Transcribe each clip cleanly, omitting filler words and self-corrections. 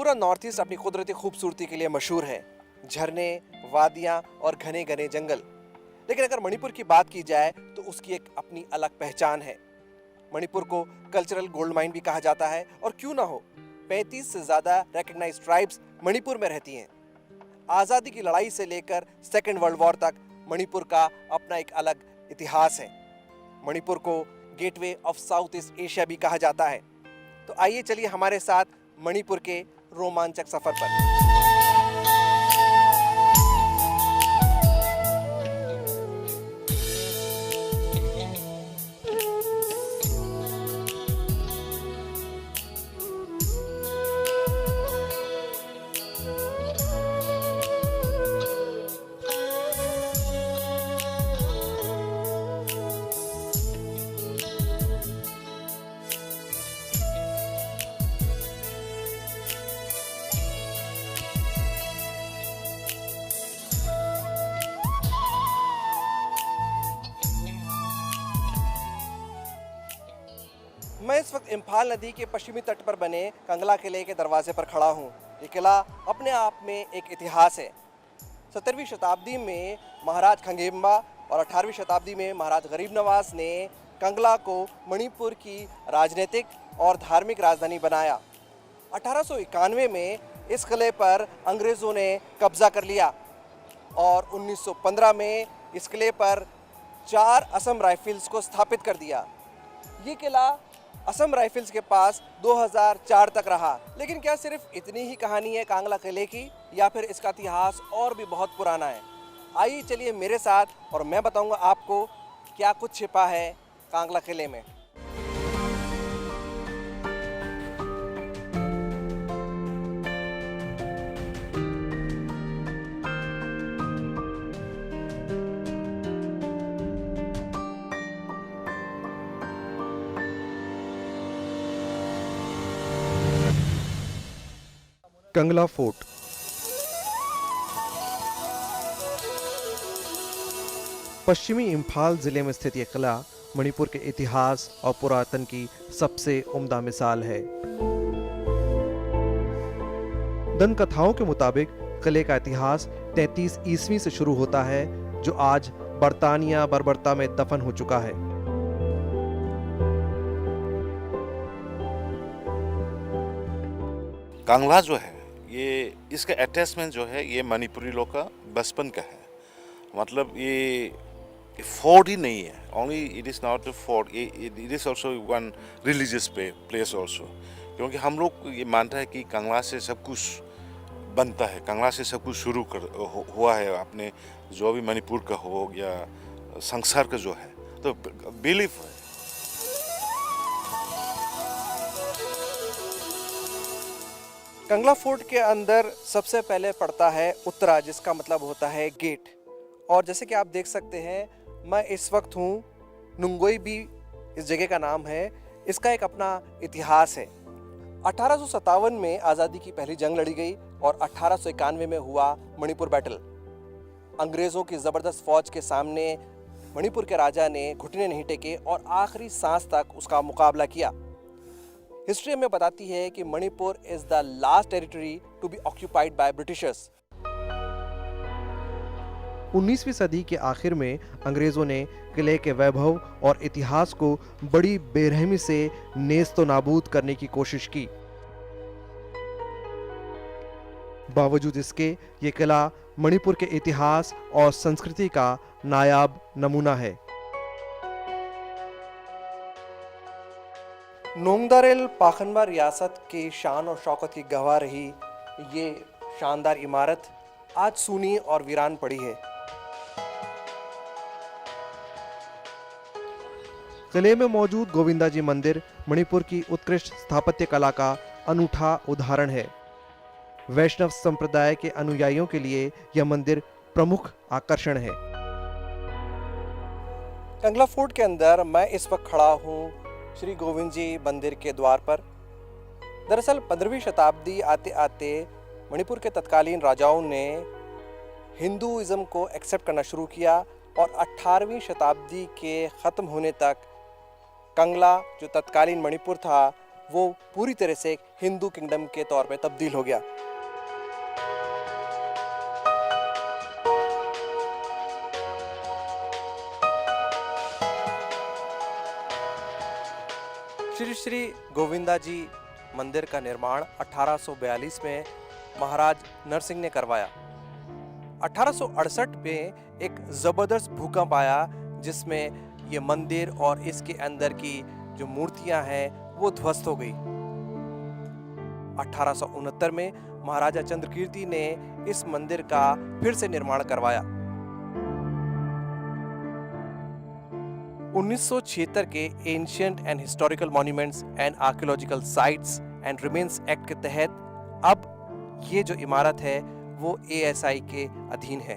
पूरा north east अपनी कुदरती खूबसूरती के लिए मशहूर है। झरने, वादियाँ और घने घने जंगल। लेकिन अगर मणिपुर की बात की जाए तो उसकी एक अपनी अलग पहचान है। मणिपुर को कल्चरल गोल्ड माइन भी कहा जाता है, और क्यों ना हो, 35 से ज्यादा रिकग्नाइज्ड ट्राइब्स मणिपुर में रहती हैं। आज़ादी की लड़ाई से लेकर सेकेंड वर्ल्ड वॉर तक मणिपुर का अपना एक अलग इतिहास है। मणिपुर को gateway of south east Asia भी कहा जाता है। तो आइए चलिए हमारे साथ मणिपुर के रोमांचक सफर पर। मैं इस वक्त इम्फाल नदी के पश्चिमी तट पर बने कंगला किले के दरवाजे पर खड़ा हूँ। ये किला अपने आप में एक इतिहास है। 17वीं शताब्दी में महाराज खंगेम्बा और 18वीं शताब्दी में महाराज गरीब नवाज ने कंगला को मणिपुर की राजनीतिक और धार्मिक राजधानी बनाया। 1891 में इस किले पर अंग्रेज़ों ने कब्जा कर लिया और 1915 में इस किले पर 4 असम राइफल्स को स्थापित कर दिया। ये किला असम राइफल्स के पास 2004 तक रहा। लेकिन क्या सिर्फ इतनी ही कहानी है कांगला किले की, या फिर इसका इतिहास और भी बहुत पुराना है? आइए चलिए मेरे साथ और मैं बताऊंगा आपको क्या कुछ छिपा है कांगला किले में। कंगला फोर्ट। पश्चिमी इम्फाल जिले में स्थित यह किला मणिपुर के इतिहास और पुरातन की सबसे उम्दा मिसाल है। दन कथाओं के मुताबिक किले का इतिहास 33 ईस्वी से शुरू होता है, जो आज बर्तानिया बर्बरता में दफन हो चुका है। कांगला जो है, ये इसका अटैचमेंट जो है ये मणिपुरी लोग का बचपन का है। मतलब ये फोर्ट ही नहीं है, only it is not a fort, it is also one religious place also. क्योंकि हम लोग ये मानते हैं कि कांगला से सब कुछ बनता है, कांगला से सब कुछ शुरू हुआ है। अपने जो भी मणिपुर का हो या संसार का जो है, तो बिलीफ है। कंगला फोर्ट के अंदर सबसे पहले पड़ता है उत्तरा, जिसका मतलब होता है गेट। और जैसे कि आप देख सकते हैं, मैं इस वक्त हूँ नुंगोई भी इस जगह का नाम है। इसका एक अपना इतिहास है। 1857 में आज़ादी की पहली जंग लड़ी गई और 1891 में हुआ मणिपुर बैटल। अंग्रेज़ों की ज़बरदस्त फौज के सामने मणिपुर के राजा ने घुटने नहीं टेके और आखिरी सांस तक उसका मुकाबला किया। हिस्ट्री में बताती है कि Manipur is the last territory to be occupied by Britishers. 19वीं सदी के आखिर में अंग्रेजों ने किले के वैभव और इतिहास को बड़ी बेरहमी से नेस्तो नाबूद करने की कोशिश की। बावजूद इसके ये किला मणिपुर के इतिहास और संस्कृति का नायाब नमूना है। नोंगदारेल पाखनबा रियासत की शान और शौकत की गवाह रही ये शानदार इमारत आज सूनी और वीरान पड़ी है। किले में मौजूद गोविंदा जी मंदिर मणिपुर की उत्कृष्ट स्थापत्य कला का अनूठा उदाहरण है। वैष्णव संप्रदाय के अनुयायियों के लिए यह मंदिर प्रमुख आकर्षण है। कंगला फोर्ट के अंदर मैं इस वक्त खड़ा हूँ श्री गोविंद जी मंदिर के द्वार पर। दरअसल 15वीं शताब्दी आते आते मणिपुर के तत्कालीन राजाओं ने हिंदुइज्म को एक्सेप्ट करना शुरू किया और 18वीं शताब्दी के ख़त्म होने तक कंगला जो तत्कालीन मणिपुर था वो पूरी तरह से एक हिंदू किंगडम के तौर पे तब्दील हो गया। श्री श्री गोविंदा जी मंदिर का निर्माण 1842 में महाराज नरसिंह ने करवाया। 1868 में एक जबरदस्त भूकंप आया जिसमें ये मंदिर और इसके अंदर की जो मूर्तियां हैं वो ध्वस्त हो गई। 1869 में महाराजा चंद्रकीर्ति ने इस मंदिर का फिर से निर्माण करवाया। 1976 के ancient and historical monuments and archaeological sites and remains act के तहत अब ये जो इमारत है वो ASI के अधीन है।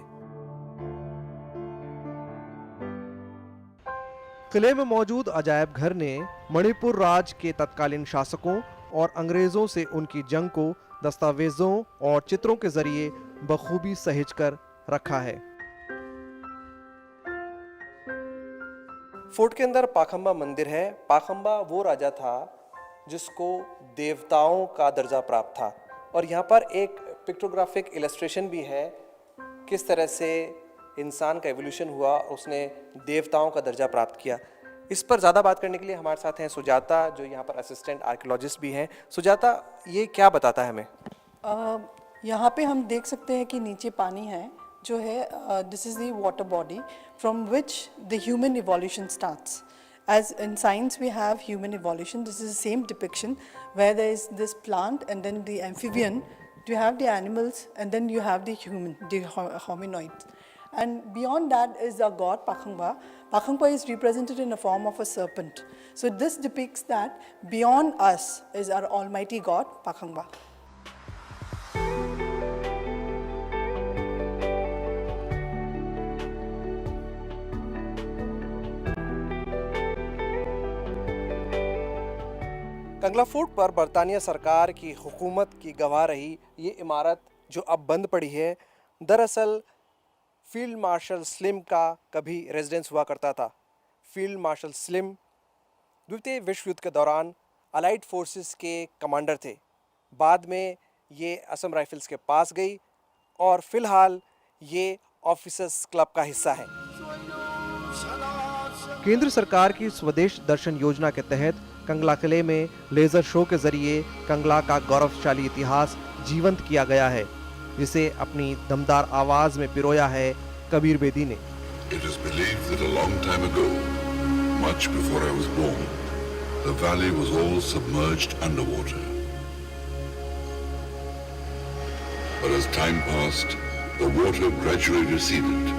किले में मौजूद अजायब घर ने मणिपुर राज के तत्कालीन शासकों और अंग्रेजों से उनकी जंग को दस्तावेजों और चित्रों के जरिए बखूबी सहेज कर रखा है। फोर्ट के अंदर पाखंबा मंदिर है। पाखंबा वो राजा था जिसको देवताओं का दर्जा प्राप्त था और यहाँ पर एक पिक्टोग्राफिक इलस्ट्रेशन भी है किस तरह से इंसान का एवोल्यूशन हुआ, उसने देवताओं का दर्जा प्राप्त किया। इस पर ज़्यादा बात करने के लिए हमारे साथ हैं सुजाता, जो यहाँ पर असिस्टेंट आर्कियोलॉजिस्ट भी हैं। सुजाता, ये क्या बताता है हमें? यहाँ पे हम देख सकते हैं कि नीचे पानी है जो है, this is the water body from which the human evolution starts. As in science we have human evolution, this is the same depiction where there is this plant and then the amphibian, you have the animals and then you have the human, the hominoids. And beyond that is a god Pakhangba. Pakhangba is represented in the form of a serpent. So this depicts that beyond us is our almighty god Pakhangba. Kangla fort पर बरतानिया सरकार की हुकूमत की गवाह रही ये इमारत जो अब बंद पड़ी है, दरअसल फील्ड मार्शल स्लिम का कभी रेजिडेंस हुआ करता था। फील्ड मार्शल स्लिम द्वितीय विश्व युद्ध के दौरान अलाइड फोर्सेस के कमांडर थे। बाद में ये असम राइफल्स के पास गई और फिलहाल ये ऑफिसर्स क्लब का हिस्सा है। केंद्र सरकार की स्वदेश दर्शन योजना के तहत कंगला किले में लेजर शो के जरिए कंगला का गौरवशाली इतिहास जीवंत किया गया है, जिसे अपनी दमदार आवाज में पिरोया है कबीर बेदी ने। It is believed that a long time ago, much before I was born, the valley was all submerged underwater. But as time passed, the water gradually receded,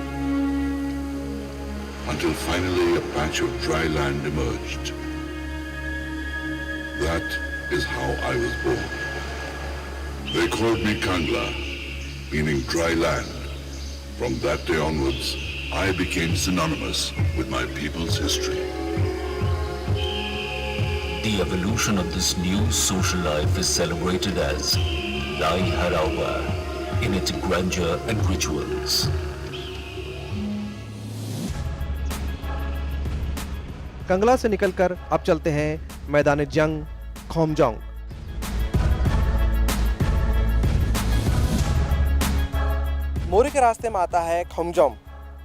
until finally a patch of dry land emerged. That is how I was born. They called me Kangla, meaning dry land. From that day onwards, I became synonymous with my people's history. The evolution of this new social life is celebrated as Lai Harawa in its grandeur and rituals. कंगला से निकलकर अब चलते हैं मैदान जंग खोमजोंग। मोरी के रास्ते में आता है खोमजोम।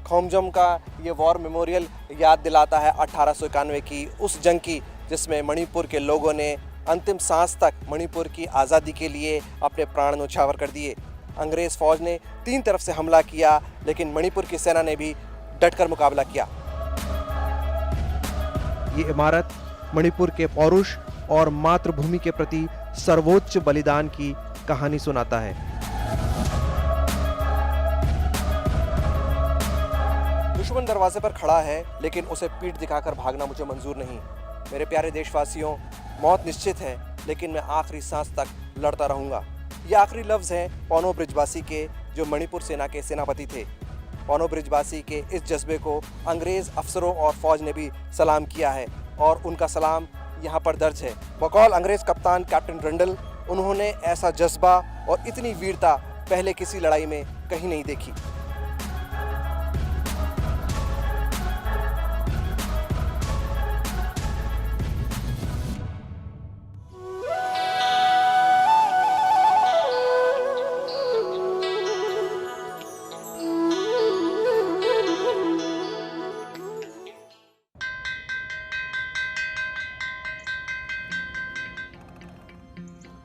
खोमजोम का ये वॉर मेमोरियल याद दिलाता है 1891 की उस जंग की जिसमें मणिपुर के लोगों ने अंतिम सांस तक मणिपुर की आज़ादी के लिए अपने प्राण न्यौछावर कर दिए। अंग्रेज फौज ने 3 तरफ से हमला किया, लेकिन मणिपुर की सेना ने भी डटकर मुकाबला किया। ये इमारत मणिपुर के पौरुष और मातृभूमि के प्रति सर्वोच्च बलिदान की कहानी सुनाता है। दुश्मन दरवाजे पर खड़ा है, लेकिन उसे पीठ दिखाकर भागना मुझे मंजूर नहीं। मेरे प्यारे देशवासियों, मौत निश्चित है, लेकिन मैं आखिरी सांस तक लड़ता रहूंगा। ये आखिरी लफ्ज़ हैं पौनो ब्रिजबासी के, जो मणिपुर सेना के सेनापति थे। पौनो ब्रिजबासी के इस जज्बे को अंग्रेज अफसरों और फौज ने भी सलाम किया है और उनका सलाम यहाँ पर दर्ज है। बकौल अंग्रेज कप्तान कैप्टन रंडल, उन्होंने ऐसा जज्बा और इतनी वीरता पहले किसी लड़ाई में कहीं नहीं देखी।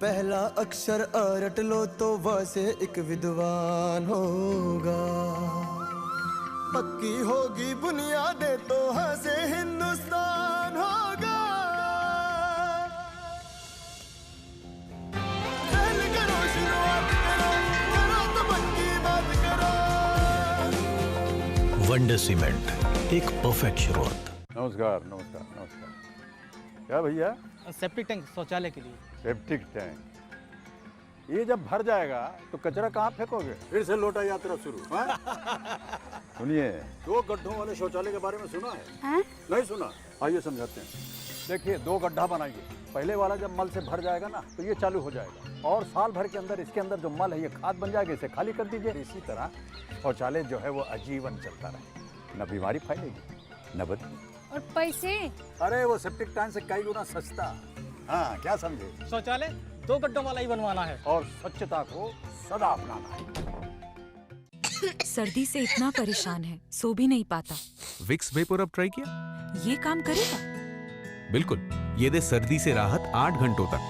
पहला अक्षर अ रट लो तो व से एक विद्वान होगा। पक्की होगी बुनियादें तो ह से हिंदुस्तान होगा। पहले करो शुरुआत करो, करो तो पक्की बात करो। वंडर सीमेंट, एक परफेक्ट शुरुआत। नमस्कार नमस्कार नमस्कार। क्या भैया? सेप्टिक टैंक शौचालय के लिए। सेप्टिक टैंक, ये जब भर जाएगा तो कचरा कहाँ फेंकोगे? फिर से लोटा यात्रा शुरू। सुनिए, 2 गड्ढों वाले शौचालय के बारे में सुना है? नहीं सुना? आइए समझाते हैं। देखिए, 2 गड्ढा बनाइए। पहले वाला जब मल से भर जाएगा ना तो ये चालू हो जाएगा और साल भर के अंदर इसके अंदर जो मल है ये खाद बन जाएगा, इसे खाली कर दीजिए। इसी तरह शौचालय जो है वो आजीवन चलता रहे, न बीमारी फैलेगी न बदबू। और पैसे? अरे वो सेप्टिक टैंक से कई गुना सस्ता। हाँ, क्या समझे? शौचालय 2 गड्ढों वाला ही बनवाना है और स्वच्छता को सदा अपनाना है। सर्दी से इतना परेशान है, सो भी नहीं पाता। विक्स वेपोर अब ट्राई किया? ये काम करेगा? बिल्कुल, ये दे सर्दी से राहत 8 घंटों तक।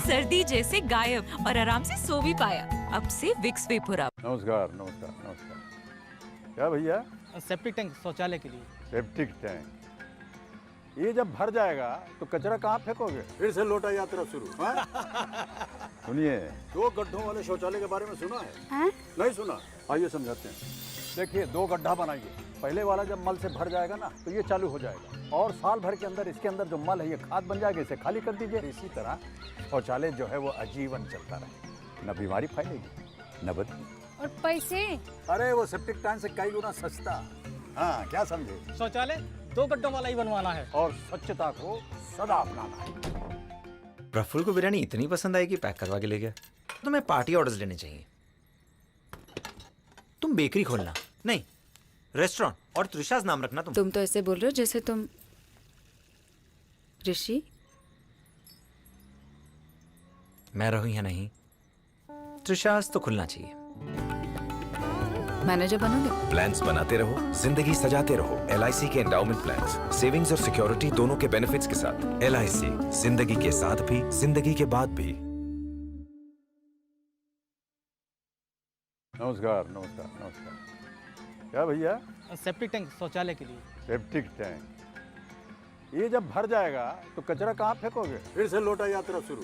सर्दी जैसे गायब और आराम से सो भी पाया। अब से विक्स वेपोर अप। नमस्कार नमस्कार नमस्कार। क्या भैया? सेप्टिक टैंक शौचालय के लिए। सेप्टिक टैंक, ये जब भर जाएगा तो कचरा कहाँ फेंकोगे? फिर से लोटा यात्रा शुरू। सुनिए, 2 गड्ढों वाले शौचालय के बारे में सुना है? नहीं सुना? आइए समझाते हैं। देखिए, 2 गड्ढा बनाइए। पहले वाला जब मल से भर जाएगा ना तो ये चालू हो जाएगा और साल भर के अंदर इसके अंदर जो मल है ये खाद बन जाएगा, इसे खाली कर दीजिए। इसी तरह शौचालय जो है वो आजीवन चलता रहे, न बीमारी फैलेगी न बदबू। और पैसे? अरे वो सेप्टिक टैंक से कई गुना सस्ता। हाँ, क्या समझे? शौचालय 2 गड्ढों वाला ही बनवाना है और स्वच्छता को सदा अपनाना है। प्रफुल्ल को बिरयानी इतनी पसंद आई कि पैक करवा के ले गया। तुम्हें पार्टी ऑर्डर्स लेने चाहिए। तुम बेकरी खोलना, नहीं रेस्टोरेंट, और त्रिशाज नाम रखना। तुम तो ऐसे बोल रहे हो जैसे तुम ऋषि। मैं रहूं या नहीं, त्रिशाज तो खुलना चाहिए। मैनेजर बनोगे? प्लान्स बनाते रहो, जिंदगी सजाते रहो। LIC के एंडाउमेंट प्लान्स, सेविंग्स और सिक्योरिटी दोनों के बेनिफिट्स के साथ। LIC, जिंदगी के साथ भी, जिंदगी के बाद भी। नमस्कार नमस्कार नमस्कार। क्या भैया? सेप्टिक टैंक शौचालय के लिए। सेप्टिक टैंक, ये जब भर जाएगा तो कचरा कहाँ फेंकोगे? फिर से लोटा यात्रा शुरू।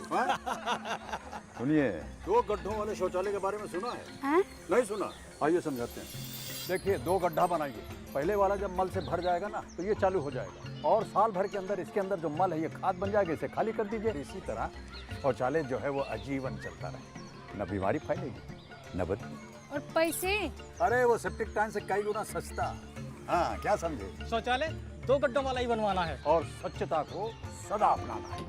सुनिए, 2 गड्ढों वाले शौचालय के बारे में सुना है? नहीं सुना? आइए समझाते हैं। देखिए, 2 गड्ढा बनाइए। पहले वाला जब मल से भर जाएगा ना तो ये चालू हो जाएगा और साल भर के अंदर इसके अंदर जो मल है ये खाद बन जाएगा, इसे खाली कर दीजिए। इसी तरह शौचालय जो है वो आजीवन चलता रहे, न बीमारी फैलेगी न बदबू। और पैसे? अरे वो सेप्टिक टैंक से कई गुना सस्ता। हाँ, क्या समझे? शौचालय 2 गड्ढों वाला ही बनवाना है और स्वच्छता को सदा अपनाना है।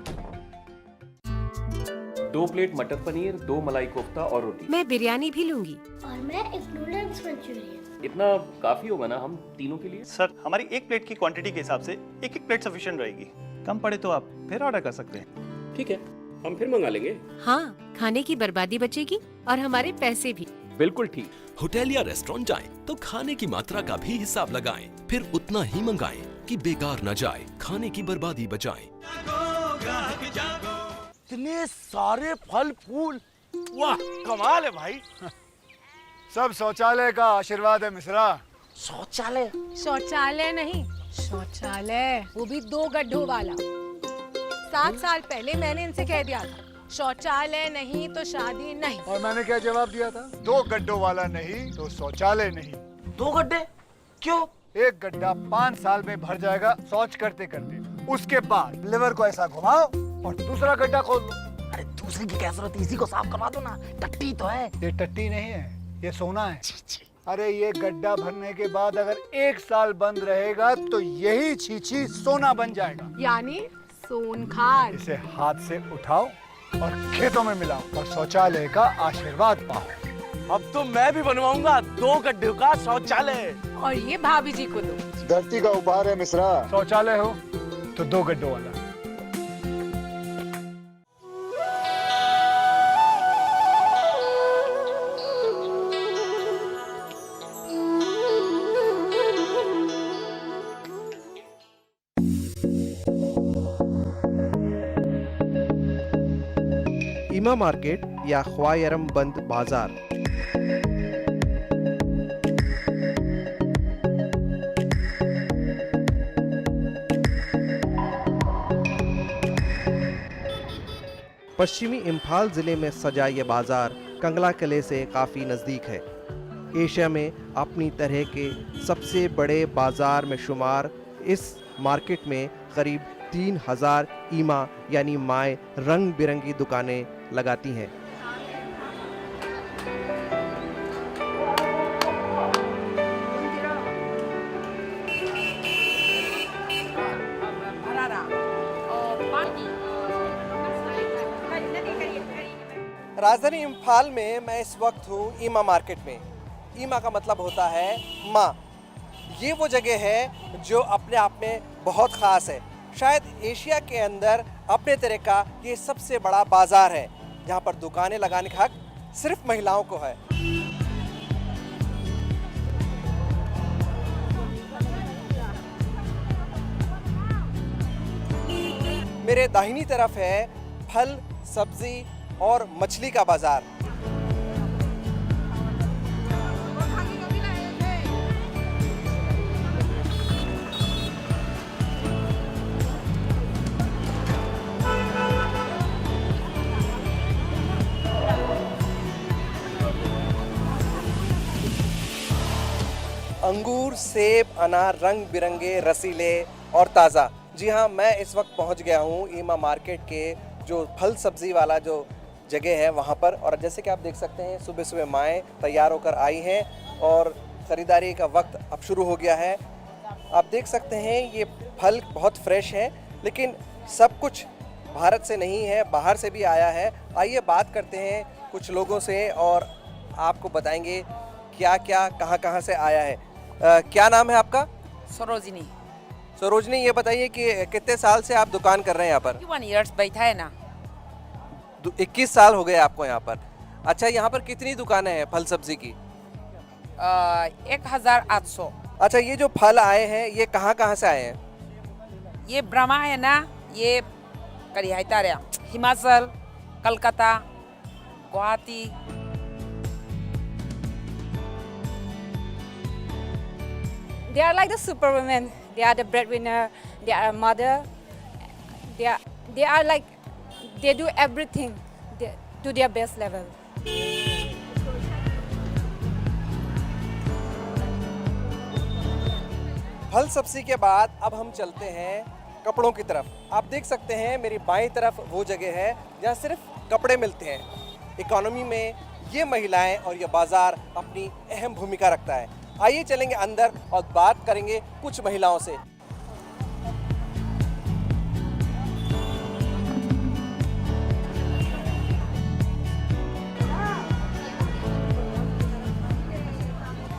2 प्लेट मटर पनीर, 2 मलाई कोफ्ता और रोटी। मैं बिरयानी भी लूंगी। और मैं एक नूडल्स मंचूरियन। इतना काफी होगा ना हम तीनों के लिए? सर, हमारी 1 प्लेट की क्वांटिटी के हिसाब से 1 प्लेट सफिशिएंट रहेगी। कम पड़े तो आप फिर ऑर्डर कर सकते हैं। ठीक है, हम फिर मंगा लेंगे। हाँ, खाने की बर्बादी बचेगी और हमारे पैसे भी। बिल्कुल ठीक। होटल या रेस्टोरेंट जाएं तो खाने की मात्रा का भी हिसाब लगाएं, फिर उतना ही मंगाएं कि बेकार न जाए, खाने की बर्बादी बचाएं। इतने सारे फल फूल, वाह कमाल है भाई। सब शौचालय का आशीर्वाद है मिश्रा। शौचालय? शौचालय नहीं, शौचालय, वो भी 2 गड्ढों वाला। 7 साल पहले मैंने इनसे कह दिया था, शौचालय नहीं तो शादी नहीं। और मैंने क्या जवाब दिया था? 2 गड्ढों वाला नहीं तो शौचालय नहीं। 2 गड्ढे? क्यों? 1 गड्ढा 5 साल में भर जाएगा शौच करते करते। उसके बाद लिवर को ऐसा घुमाओ और दूसरा गड्ढा खोल दो। अरे दूसरी की क्या जरूरत है, इसी को साफ करवा दो ना। टट्टी तो है। ये टट्टी नहीं है, ये सोना है। अरे ये गड्ढा भरने के बाद अगर 1 साल बंद रहेगा तो यही छीछी सोना बन जाएगा। यानी सोन खाद। इसे हाथ से उठाओ और खेतों में मिलाओ और शौचालय का आशीर्वाद पाओ। अब तो मैं भी बनवाऊंगा 2 गड्ढों का शौचालय। और ये भाभी जी को दो। धरती का उपहार है मिश्रा। शौचालय हो तो 2 गड्ढों वाला। ईमा मार्केट या ख्वायरम बंद बाजार। पश्चिमी इम्फाल ज़िले में सजा ये बाज़ार कंगला किले से काफ़ी नज़दीक है। एशिया में अपनी तरह के सबसे बड़े बाज़ार में शुमार इस मार्केट में करीब 3000 ईमा यानी माएँ रंग बिरंगी दुकानें लगाती हैं। राजधानी इम्फाल में मैं इस वक्त हूँ ईमा मार्केट में। ईमा का मतलब होता है माँ। ये वो जगह है जो अपने आप में बहुत ख़ास है। शायद एशिया के अंदर अपने तरह का ये सबसे बड़ा बाज़ार है जहाँ पर दुकानें लगाने का हक सिर्फ महिलाओं को है। मेरे दाहिनी तरफ है फल, सब्जी और मछली का बाजार। अंगूर, सेब, अनार रंग बिरंगे, रसीले और ताज़ा। जी हाँ, मैं इस वक्त पहुंच गया हूँ ईमा मार्केट के जो फल सब्जी वाला जो जगह है वहाँ पर। और जैसे कि आप देख सकते हैं सुबह सुबह माएँ तैयार होकर आई हैं और ख़रीदारी का वक्त अब शुरू हो गया है। आप देख सकते हैं ये फल बहुत फ्रेश है, लेकिन सब कुछ भारत से नहीं है, बाहर से भी आया है। आइए बात करते हैं कुछ लोगों से और आपको बताएंगे क्या क्या कहाँ से आया है। क्या नाम है आपका? सरोजिनी। सरोजनी, ये बताइए कि कितने साल से आप दुकान कर रहे हैं यहाँ पर? 1 years बैठा है ना। 21 साल हो गए आपको यहाँ पर। अच्छा, यहाँ पर कितनी दुकानें हैं फल सब्जी की? 1800। अच्छा, ये जो फल आए हैं ये कहाँ से आए हैं? ये ब्रह्मा है ना, ये करिहाइतारिया, Himachal, Calcutta, Guwahati. They are like the superwomen. They are the breadwinner. They are a mother. They are like they do everything to their best level. फल सब्जी के बाद अब हम चलते हैं कपड़ों की तरफ। आप देख सकते हैं मेरी बाईं तरफ वो जगह है जहाँ सिर्फ कपड़े मिलते हैं। इकोनॉमी में ये महिलाएं और ये बाजार अपनी अहम भूमिका रखता है। आइए चलेंगे अंदर और बात करेंगे कुछ महिलाओं से।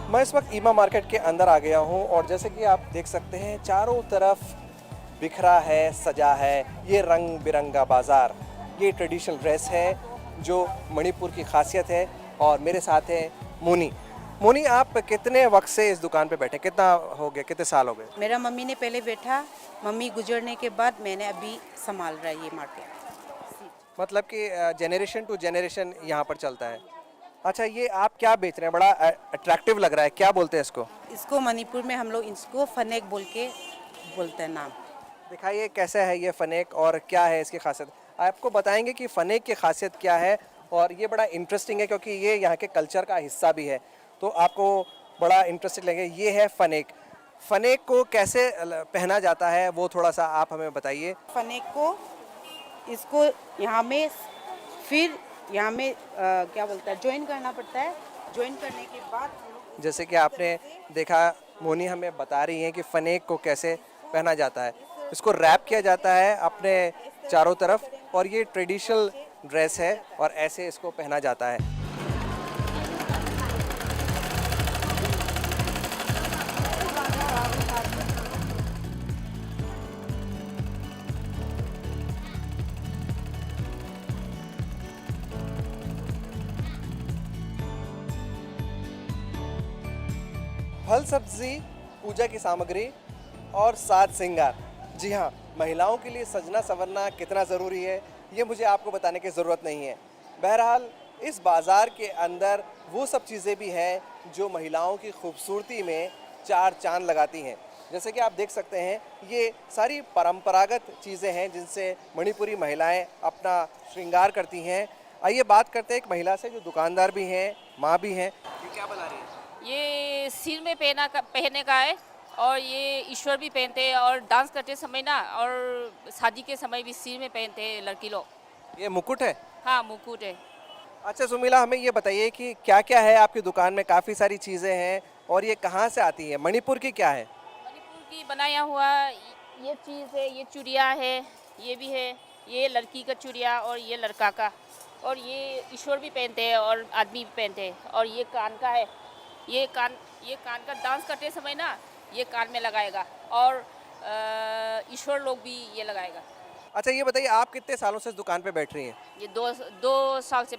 मैं इस वक्त ईमा मार्केट के अंदर आ गया हूं और जैसे कि आप देख सकते हैं चारों तरफ बिखरा है, सजा है ये रंग बिरंगा बाज़ार। ये ट्रेडिशनल ड्रेस है जो मणिपुर की खासियत है। और मेरे साथ है मोनी। मोनी, आप कितने वक्त से इस दुकान पे बैठे? कितना हो गया, कितने साल हो गए? मेरा मम्मी ने पहले बैठा, मम्मी गुजरने के बाद मैंने अभी संभाल रहा है ये मार्केट। मतलब कि जनरेशन टू जनरेशन यहाँ पर चलता है। अच्छा, ये आप क्या बेच रहे हैं? बड़ा अट्रैक्टिव लग रहा है, क्या बोलते हैं इसको? इसको मणिपुर में हम लोग इसको फनेक बोल के बोलते हैं नाम। दिखाइए कैसा है ये फनेक और क्या है इसकी खासियत। आपको बताएंगे कि फनेक की खासियत क्या है। और ये बड़ा इंटरेस्टिंग है क्योंकि ये यहाँ के कल्चर का हिस्सा भी है, तो आपको बड़ा इंटरेस्टिंग लगे। ये है फनेक। फनेक को कैसे पहना जाता है वो थोड़ा सा आप हमें बताइए। फनेक को इसको यहाँ में फिर यहाँ में क्या बोलता है ज्वाइन करना पड़ता है। ज्वाइन करने के बाद जैसे कि आपने देखा मोनी हमें बता रही हैं कि फनेक को कैसे पहना जाता है। इसको रैप किया जाता है अपने चारों तरफ और ये ट्रेडिशनल ड्रेस है और ऐसे इसको पहना जाता है। फल सब्जी, पूजा की सामग्री और साज श्रृंगार। जी हाँ, महिलाओं के लिए सजना संवरना कितना ज़रूरी है ये मुझे आपको बताने की ज़रूरत नहीं है। बहरहाल इस बाज़ार के अंदर वो सब चीज़ें भी हैं जो महिलाओं की खूबसूरती में चार चांद लगाती हैं। जैसे कि आप देख सकते हैं ये सारी परंपरागत चीज़ें हैं जिनसे मणिपुरी महिलाएं अपना श्रृंगार करती हैं। आइए बात करते हैं एक महिला से जो दुकानदार भी हैं, माँ भी हैं। ये क्या बना रही है? ये सिर में पहनने का है और ये ईश्वर भी पहनते हैं और डांस करते समय ना, और शादी के समय भी सिर में पहनते हैं लड़की लोग। ये मुकुट है? हाँ, मुकुट है। अच्छा सुमीला, हमें ये बताइए कि क्या क्या है आपकी दुकान में? काफ़ी सारी चीज़ें हैं और ये कहाँ से आती है? मणिपुर की क्या है? मणिपुर की बनाया हुआ ये चीज़ है, ये चूड़िया है, ये भी है, ये लड़की का चूड़िया और ये लड़का का, और ये ईश्वर भी पहनते हैं और आदमी भी पहनते हैं, और ये कान का है, ये कान का डांस करते समय ना ये कान में लगाएगा, और ईश्वर लोग भी ये लगाएगा। अच्छा ये बताइए आप कितने सालों से इस दुकान पे बैठ रही हैं? ये दो साल से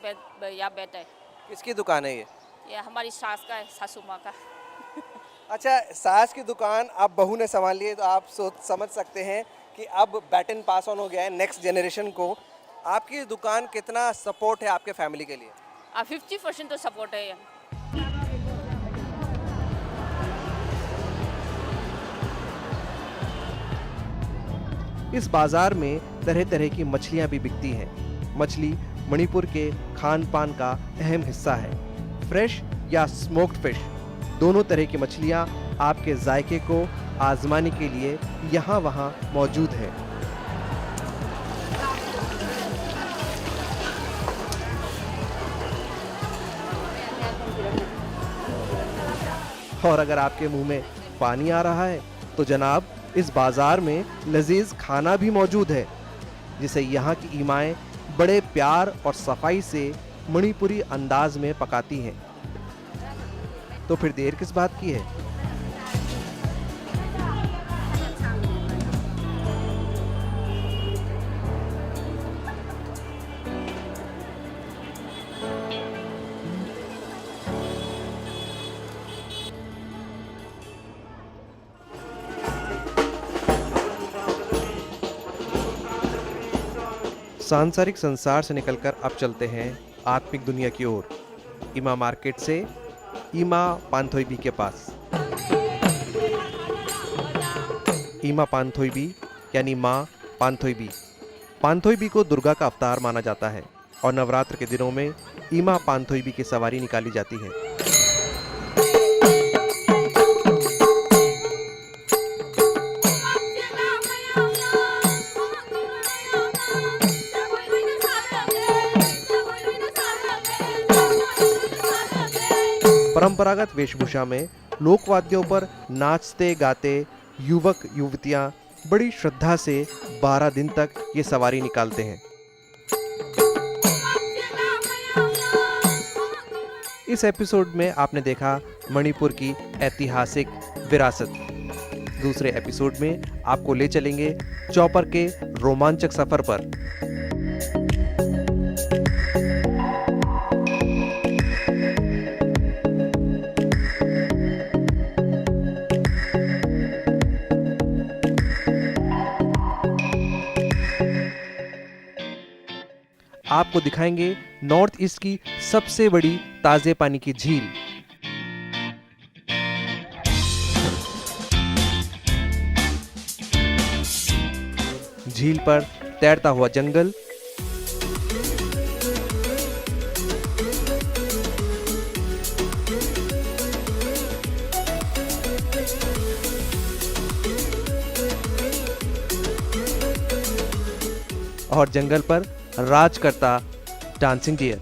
यहाँ बैठा है। किसकी दुकान है ये? ये हमारी सास का है, सासू माँ का। अच्छा, सास की दुकान अब बहू ने संभाल ली है, तो आप समझ सकते हैं कि अब बैटन पास ऑन हो गया है नेक्स्ट जनरेशन को। आपकी दुकान कितना सपोर्ट है आपके फैमिली के लिए? 50% तो सपोर्ट है। इस बाज़ार में तरह तरह की मछलियाँ भी बिकती हैं। मछली मणिपुर के खान पान का अहम हिस्सा है। फ्रेश या स्मोक्ड फिश, दोनों तरह की मछलियाँ आपके जायके को आजमाने के लिए यहाँ वहाँ मौजूद हैं। और अगर आपके मुंह में पानी आ रहा है तो जनाब, इस बाजार में लजीज खाना भी मौजूद है जिसे यहाँ की ईमाएं बड़े प्यार और सफाई से मणिपुरी अंदाज में पकाती हैं। तो फिर देर किस बात की है? सांसारिक संसार से निकलकर अब चलते हैं आत्मिक दुनिया की ओर। ईमा मार्केट से ईमा पांथोइबी के पास। ईमा पांथोइबी यानी माँ पांथोइबी। पांथोइबी को दुर्गा का अवतार माना जाता है और नवरात्र के दिनों में ईमा पांथोइबी की सवारी निकाली जाती है। परंपरागत वेशभूषा में लोकवाद्यों पर नाचते गाते युवक युवतियां बड़ी श्रद्धा से 12 दिन तक ये सवारी निकालते हैं। इस एपिसोड में आपने देखा मणिपुर की ऐतिहासिक विरासत। दूसरे एपिसोड में आपको ले चलेंगे चौपर के रोमांचक सफर पर। आपको दिखाएंगे नॉर्थ ईस्ट की सबसे बड़ी ताजे पानी की झील। झील पर तैरता हुआ जंगल, और जंगल पर राज करता डांसिंग डियर।